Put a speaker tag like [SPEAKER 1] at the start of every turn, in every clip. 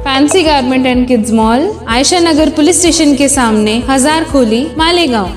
[SPEAKER 1] Fancy garment and kids mall, Ayesha Nagar police station के सामने, हजार खोली, मालेगांव।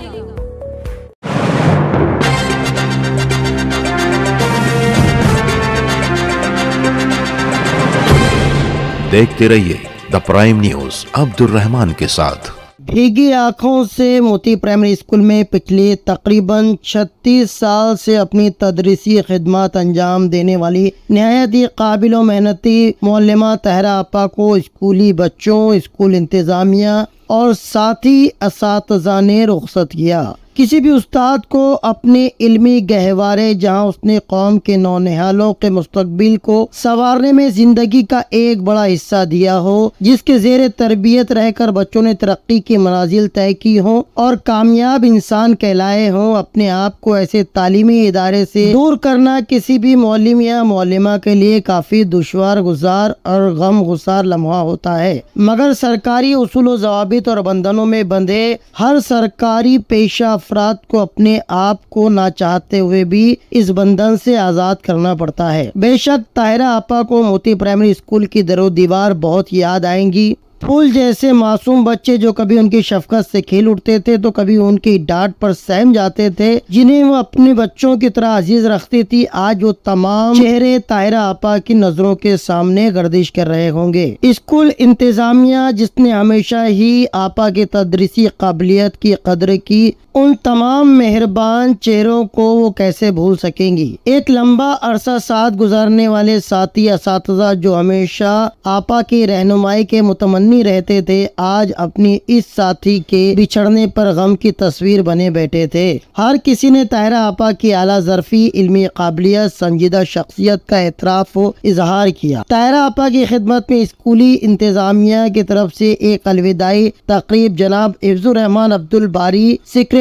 [SPEAKER 2] देखते रहिए the prime news Abdul Rahman के साथ।
[SPEAKER 3] भीगी आंखों से मोती प्राइमरी स्कूल में पिछले तकरीबन 36 साल से अपनी तदरीसी खिदमत अंजाम देने वाली निहायत ही काबिल और मेहनती मौलमा तहरा आपा को स्कूली बच्चों, स्कूल इंतजामिया और साथी असातिज़ा ने रुखसत किया। किसी भी उस्ताद को अपने इल्मी गहवारे जहां उसने कौम के नौनिहालों के मुस्तकबिल को संवारने में जिंदगी का एक बड़ा हिस्सा दिया हो, जिसके ज़ेरे तरबियत रहकर बच्चों ने तरक्की की मनाजिल तय की हो और कामयाब इंसान कहलाए हों, अपने आप को ऐसे तालीमी इदारे से दूर करना किसी भी मौलिम या मौलिमा के लिए काफ़ी दुश्वार गुजार और गम गुसार लम्हा होता है। मगर सरकारी उसूल व ज़वाबित और बंधनों में बंधे हर सरकारी पेशा अफराद को अपने आप को ना चाहते हुए भी इस बंधन से आज़ाद करना पड़ता है। बेशक ताहिरा आपा को मोती प्राइमरी स्कूल की दरो दीवार बहुत याद आएंगी। फूल जैसे मासूम बच्चे जो कभी उनकी शफकत से खेल उठते थे तो कभी उनकी डांट पर सहम जाते थे, जिन्हें वो अपने बच्चों की तरह अजीज रखती थी, आज वो तमाम चेहरे ताहिरा आपा की नजरों के सामने गर्दिश कर रहे होंगे। स्कूल इंतजामिया जिसने हमेशा ही आपा की तदरीसी काबिलियत की कदर की, उन तमाम मेहरबान चेहरों को वो कैसे भूल सकेंगी। एक लंबा अरसा साथ गुजारने वाले साथी असातिज़ा जो हमेशा आपा की रहनुमाई के मुतमन्नी रहते थे, आज अपनी इस साथी के बिछड़ने पर गम की तस्वीर बने बैठे थे। हर किसी ने ताहिरा आपा की आला ज़र्फ़ी, इल्मी काबिलियत, संजीदा शख्सियत का एतराफ़ व इजहार किया। ताहिरा आपा की खिदमत में स्कूली इंतजामिया की तरफ से एक अलविदाई तकरीब जनाब हिफ्ज़ुर रहमान अब्दुल बारी सेक्रेटरी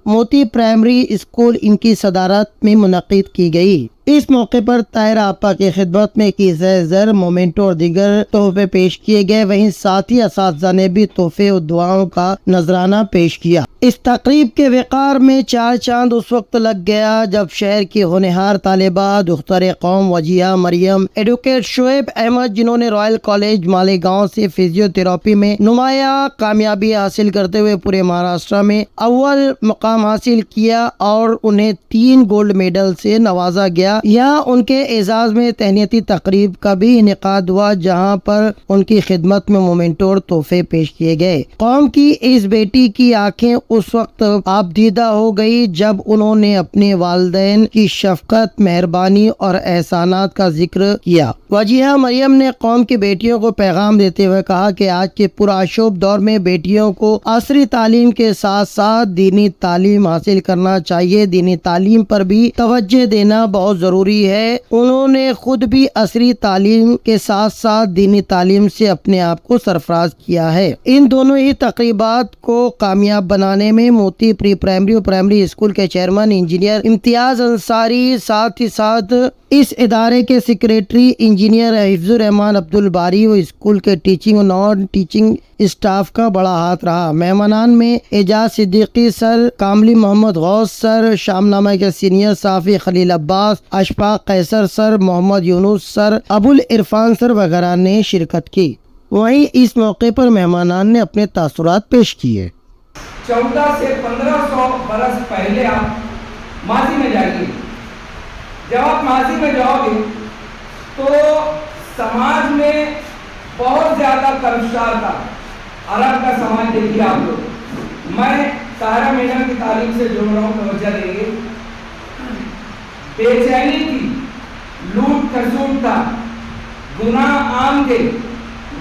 [SPEAKER 3] मोती प्राइमरी स्कूल इनकी सदारत में मुनक़िद की गई। इस मौके पर ताहिरा आपा की खिदमत में कीज़े ज़र, मोमेंटो और दीगर तोहफे पेश किए गए। वहीं साथी असातिज़ा ने भी तोहफे और दुआओं का नजराना पेश किया। इस तकरीब के वक़ार में चार चांद उस वक्त लग गया जब शहर की होनहार तालिबा दुख्तर कौम वजिया मरियम एडवोकेट शोएब अहमद, जिन्होंने रॉयल कॉलेज मालेगांव से फिजियोथेरेपी में नुमाया कामयाबी हासिल करते हुए पूरे महाराष्ट्र में अव्वल मकाम हासिल किया और उन्हें 3 गोल्ड मेडल से नवाजा गया। यहाँ उनके एजाज में तहनीती तकरीब का भी इनेकाद हुआ, जहाँ पर उनकी खिदमत में मोमेंटो और तोहफे पेश किए गए। कौम की इस बेटी की आंखें उस वक्त आबदीदा हो गई जब उन्होंने अपने वालिदैन की शफकत, मेहरबानी और एहसानात का जिक्र किया। वजिया मरियम ने कौम की बेटियों को पैगाम देते हुए कहा कि आज के पुरअशोब दौर में बेटियों को असरी तालीम के साथ साथ दीनी तालीम हासिल करना चाहिए। दीनी तालीम पर भी तवज्जो देना बहुत जरूरी है। उन्होंने खुद भी असरी तालीम के साथ साथ दीनी तालीम से अपने आप को सरफराज किया है। इन दोनों ही तकरीबात को कामयाब बनाने में मोती प्री प्राइमरी और प्राइमरी स्कूल के चेयरमैन इंजीनियर इम्तियाज अंसारी, साथ ही साथ इस इदारे के सेक्रेटरी इंजीनियर हिफ्ज़ुर रहमान अब्दुल बारी व स्कूल के टीचिंग और नॉन टीचिंग स्टाफ का बड़ा हाथ रहा। मेहमानान में एजाज सिद्दीकी सर, कामली मोहम्मद गौस सर, शामनामा के senior Safi Khalil Abbas, Ashfaq Kaiser sir, Mohammad Yunus sir, Abul Irfan sir वगैरह ने शिरकत की। वहीं इस मौके पर मेहमानान ने अपने तासुरात पेश किए।
[SPEAKER 4] 14 से 1500 बरस पहले आप माजी में जाइए। जब आप माजी में जाओगे तो समाज में बहुत ज्यादा कर्मशार था। अरब का समाज देखिए आप लोग। मैं ताहिरा मैडम की तालीम से जुड़ रहा हूँ, तवज्जो देंगे। बेचैनी थी, लूट खसूट था, गुनाह आम थे।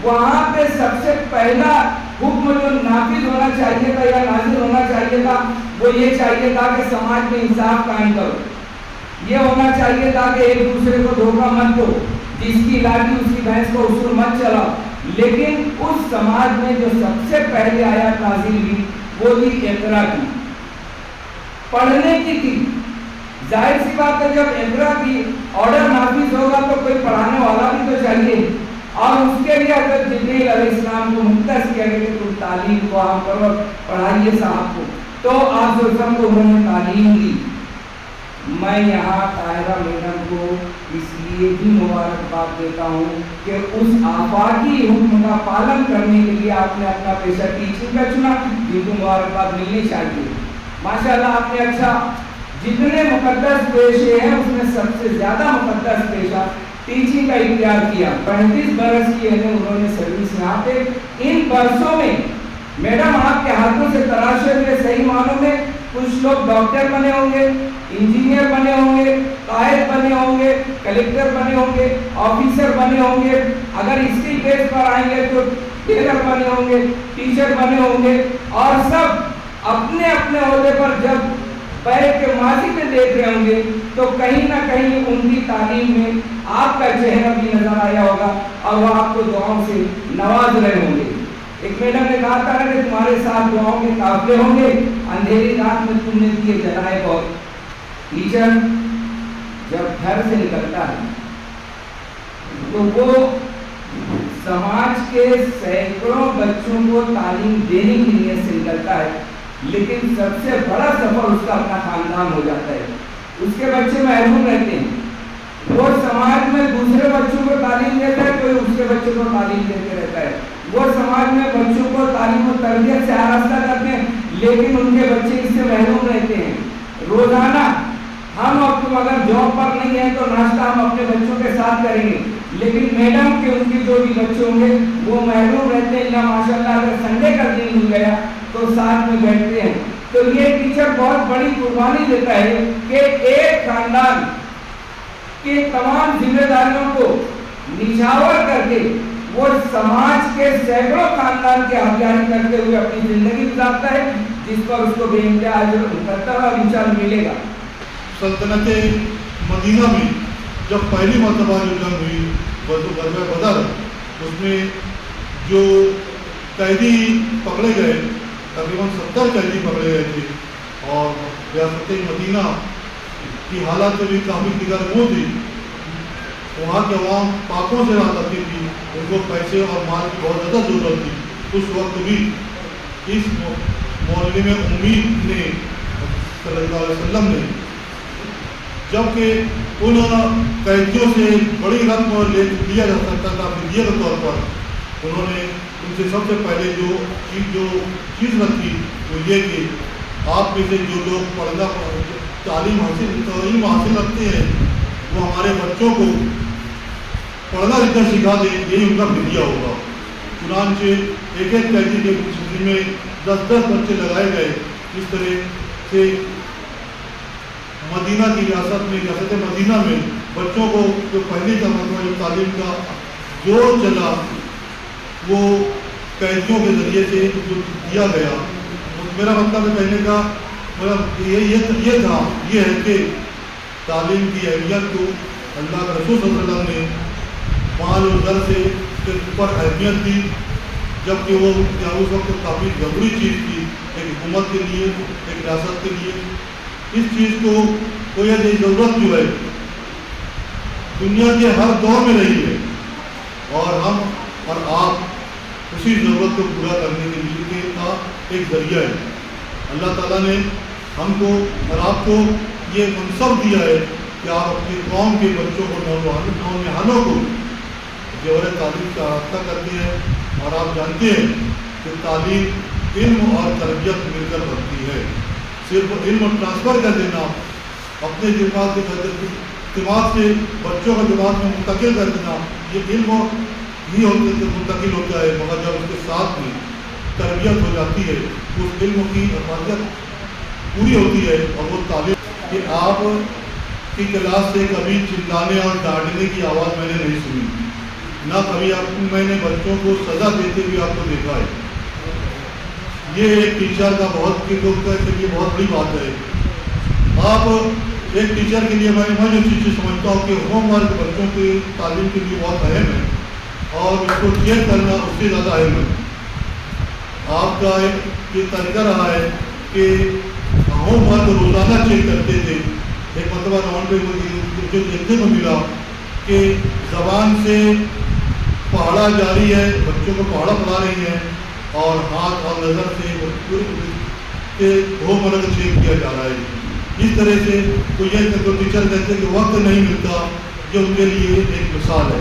[SPEAKER 4] वहाँ पे सबसे पहला हुक्म जो नाफिज होना चाहिए था या नाजिल होना चाहिए था, वो ये चाहिए था कि समाज में इंसाफ कायम करो। ये होना चाहिए था कि एक दूसरे को धोखा मत दो, जिसकी लाठी उसकी भैंस को उसूल मत चलाओ। लेकिन उस समाज में जो सबसे पहले आयत नाजिल हुई वो थी इक़रा की, पढ़ने की थी। जाहिर सी बात है, जब इक़रा की ऑर्डर नाफिज होगा तो कोई पढ़ाने वाला भी तो चाहिए। और उसके लिए हज़रत जिब्रील अलैहिस्सलाम को मुख्तस किया गया कि तुम तालीम को आम करो, पढ़ाइए साहब को। तो आप को उन्होंने तालीम दी। میں یہاں طاہرہ میڈم کو اس لیے بھی مبارکباد دیتا ہوں کہ اس آفاقی حکم کا پالن کرنے کے لیے آپ نے اپنا پیشہ ٹیچنگ کا چنا، جن کو مبارکباد ملنی چاہیے. ماشاءاللہ آپ نے اچھا، جتنے مقدس پیشے ہیں اس میں سب سے زیادہ مقدس پیشہ ٹیچنگ کا اختیار کیا. 35 برس کی انہوں نے سروس یہاں پہ. ان برسوں میں میڈم آپ کے ہاتھوں سے تراشے ہوئے صحیح معنوں میں کچھ لوگ ڈاکٹر بنے ہوں گے، انجینئر بنے ہوں گے، قائد بنے ہوں گے، کلیکٹر بنے ہوں گے، آفیسر بنے ہوں گے، اگر اسکل بیس پر آئیں گے تو ٹیلر بنے ہوں گے، ٹیچر بنے ہوں گے، اور سب اپنے اپنے عہدے پر جب بیٹھ کے ماضی میں دیکھ رہے ہوں گے تو کہیں نہ کہیں ان کی تعلیم میں آپ کا چہرہ بھی نظر آیا ہوگا اور وہ آپ کو دعاؤں سے نواز رہے ہوں گے. ایک میڈم نے کہا تھا کہ تمہارے ساتھ دعاؤں کے قافلے ہوں گے، اندھیری رات میں تم نے دیے جلائے بہت. ٹیچر جب گھر سے نکلتا ہے تو وہ سماج کے سینکڑوں بچوں کو تعلیم دینے کی نیت سے نکلتا ہے، لیکن سب سے بڑا سفر اس کا اپنا خاندان ہو جاتا ہے. اس کے بچے محروم رہتے ہیں. وہ سماج میں دوسرے بچوں کو تعلیم دیتا ہے، کوئی اس کے بچے کو تعلیم دیتے رہتا ہے. وہ سماج میں بچوں کو تعلیم و تربیت سے آراستہ کرتے ہیں، لیکن ان کے بچے اس سے محروم رہتے ہیں. روزانہ ہم اور تم اگر جاب پر نہیں ہیں تو ناشتہ ہم اپنے بچوں کے ساتھ کریں گے، لیکن میڈم کے ان کے جو بھی بچے ہوں گے وہ محروم رہتے ہیں. یا ماشاءاللہ اگر سنڈے کا دن مل گیا تو ساتھ میں بیٹھتے ہیں. تو یہ ٹیچر بہت بڑی قربانی دیتا ہے کہ ایک خاندان کی تمام ذمہ داریوں کو نچھاور کر کے وہ سماج کے سینکڑوں خاندان کی آبیاری کرتے ہوئے اپنی زندگی گزارتا ہے، جس پر اس کو بے انتہا اجر کرتا ہے اور انشاءاللہ ملے گا.
[SPEAKER 5] سلطنت مدینہ میں جب پہلی مرتبہ جو جنگ ہوئی غزوہ بدر، اس میں جو قیدی پکڑے گئے تقریباً 70 قیدی پکڑے گئے تھے، اور ریاست مدینہ کی حالت بھی کافی دیگر وہ تھی. وہاں کے عوام پاکوں سے رہا کرتی تھی، ان کو پیسے اور مال کی بہت زیادہ ضرورت تھی. اس وقت بھی اس معلم امید نے صلی اللہ علیہ وسلم نے جبکہ ان قیدیوں سے بڑی رقم لیا جا سکتا تھا فدیے کے طور پر، انہوں نے ان سے سب سے پہلے جو چیز رکھی وہ یہ کہ آپ میں سے جو لوگ پڑھنا تعلیم حاصل رکھتے ہیں وہ ہمارے بچوں کو پڑھنا لکھنا سکھا دیں، یہی ان کا فدیہ ہوگا. چنانچہ ایک ایک قیدی کے سلسلے میں 10 بچے لگائے گئے. اس طرح سے مدینہ کی ریاست میں ریاست مدینہ میں بچوں کو جو پہلی مرتبہ جو تعلیم کا زور چلا وہ قیدیوں کے ذریعے سے جو دیا گیا. میرا مطلب کہنے کا یہ تھا یہ ہے کہ تعلیم کی اہمیت کو اللہ کے رسول صلی اللہ علیہ وسلم نے مال و زر سے اوپر اہمیت دی، جبکہ وہ اس وقت کافی ضروری چیز تھی ایک حکومت کے لیے، ایک ریاست کے لیے. اس چیز کو کوئی ایسی ضرورت جو ہے دنیا کے ہر دور میں رہی ہے، اور ہم اور آپ اسی ضرورت کو پورا کرنے کے لیے کا ایک ذریعہ ہے. اللہ تعالیٰ نے ہم کو اور آپ کو یہ منصب دیا ہے کہ آپ اپنی قوم کے بچوں کو نوجوانوں کو جوہر تعلیم کا راستہ کرتے ہیں. اور آپ جانتے ہیں کہ تعلیم علم اور تربیت مل کر بنتی ہے. صرف علم ٹرانسفر کر دینا، اپنے دماغ سے بچوں کا دماغ میں منتقل کر دینا، یہ علم ہی منتقل ہوتا ہے، مگر جب اس کے ساتھ میں تربیت ہو جاتی ہے اس علم کی حفاظت پوری ہوتی ہے. اور وہ تعلیم کہ آپ کی کلاس سے کبھی چلانے اور ڈانٹنے کی آواز میں نے نہیں سنی، نہ کبھی میں نے بچوں کو سزا دیتے ہوئے آپ کو دیکھا ہے. یہ ایک ٹیچر کا بہت بہت بڑی بات ہے. آپ ایک ٹیچر کے لیے میں جو چیز سمجھتا ہوں کہ ہوم ورک بچوں کی تعلیم کے لیے بہت اہم ہے، اور اس کو چیک کرنا اس سے زیادہ اہم ہے. آپ کا ایک یہ طریقہ رہا ہے کہ ہوم ورک روزانہ چیک کرتے تھے. ایک مرتبہ راؤنڈ پہ جو دیکھنے کو ملا کہ زبان سے پہاڑا جاری ہے، بچوں کو پہاڑا پڑھا رہی ہیں، اور ہاتھ اور نظر سے ہوم ورک چیک کیا جا رہا ہے. اس طرح سے تو یہ ٹیچر کہتے ہیں کہ وقت نہیں ملتا، یہ ان کے لیے ایک مثال ہے۔